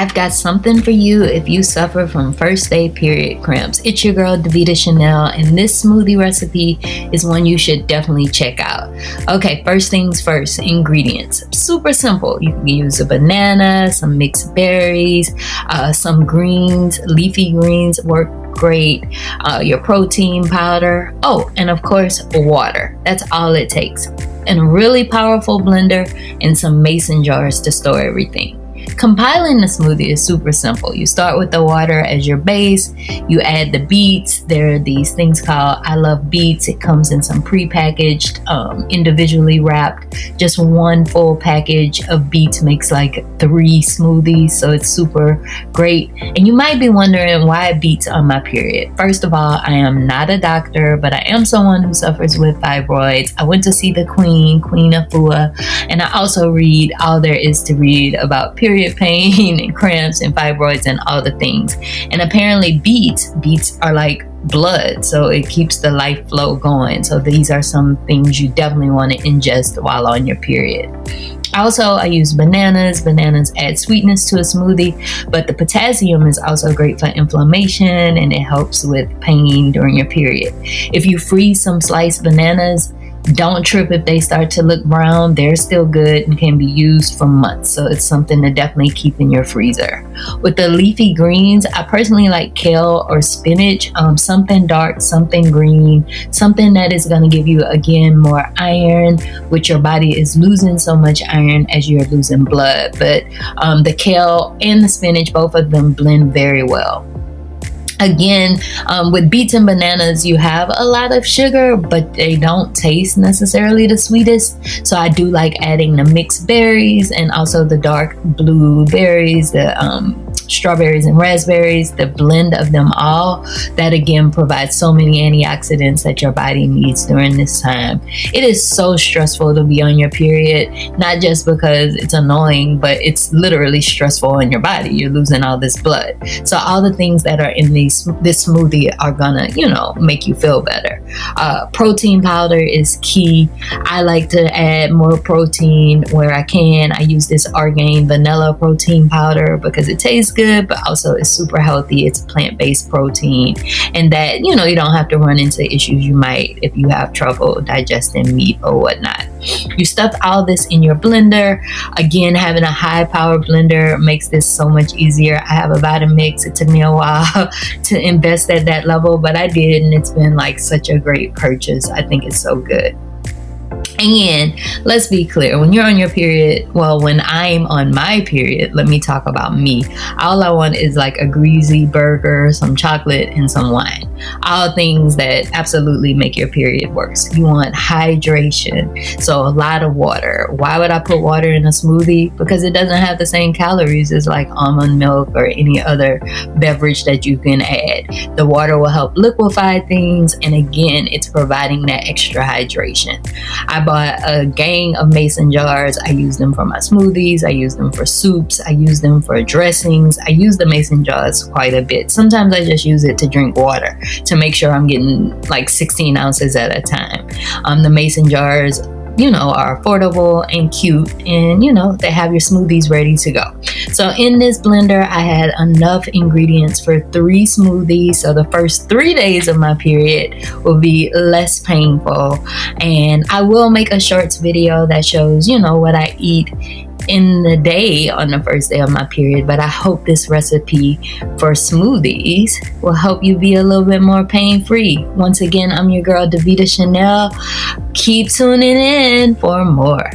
I've got something for you if you suffer from first day period cramps. It's your girl, Davita Chanel, and this smoothie recipe is one you should definitely check out. Okay, first things first, ingredients. Super simple. You can use a banana, some mixed berries, some greens, leafy greens work great, your protein powder, and of course, water. That's all it takes. And a really powerful blender and some mason jars to store everything. Compiling the smoothie is super simple. You start with the water as your base. You add the beets. There are these things called I Love Beets. It comes in some prepackaged, individually wrapped. Just one full package of beets makes like 3 smoothies, so it's super great. And you might be wondering why beets on my period. First of all, I am not a doctor, but I am someone who suffers with fibroids. I went to see the Queen Afua, and I also read all there is to read about period pain and cramps and fibroids and all the things. And apparently beets are like blood, so it keeps the life flow going. So these are some things you definitely want to ingest while on your period. Also, I use bananas. Bananas add sweetness to a smoothie, but the potassium is also great for inflammation and it helps with pain during your period. If you freeze some sliced bananas, don't trip if they start to look brown. They're still good and can be used for months. So it's something to definitely keep in your freezer. With the leafy greens, I personally like kale or spinach, something dark, something green, something that is going to give you, again, more iron, which your body is losing so much iron as you're losing blood. But the kale and the spinach, both of them blend very well. Again, with beets and bananas, you have a lot of sugar, but they don't taste necessarily the sweetest. So I do like adding the mixed berries and also the dark blue berries, the strawberries and raspberries, the blend of them all. That again provides so many antioxidants that your body needs during this time. It is so stressful to be on your period, not just because it's annoying, but it's literally stressful on your body. You're losing all this blood. So all the things that are in this smoothie are gonna, make you feel better. Protein powder is key. I like to add more protein where I can. I use this Argain vanilla protein powder because it tastes good, but also it's super healthy. It's plant-based protein, and that you don't have to run into issues you might if you have trouble digesting meat or whatnot. You stuff all this in your blender. Again, having a high power blender makes this so much easier. I have a Vitamix. It took me a while to invest at that level, but I did, and it's been like such a great purchase. I think it's so good. And let's be clear, when you're on your period, when I'm on my period, let me talk about me. All I want is like a greasy burger, some chocolate, and some wine. All things that absolutely make your period worse. You want hydration, so a lot of water. Why would I put water in a smoothie? Because it doesn't have the same calories as like almond milk or any other beverage that you can add. The water will help liquefy things, and again, it's providing that extra hydration. I bought a gang of mason jars. I use them for my smoothies. I use them for soups. I use them for dressings. I use the mason jars quite a bit. Sometimes I just use it to drink water to make sure I'm getting like 16 ounces at a time. The mason jars, are affordable and cute, and they have your smoothies ready to go. So in this blender, I had enough ingredients for 3 smoothies. So the first 3 days of my period will be less painful, and I will make a shorts video that shows what I eat in the day on the first day of my period. But I hope this recipe for smoothies will help you be a little bit more pain-free. Once again, I'm your girl, Davita Chanel. Keep tuning in for more.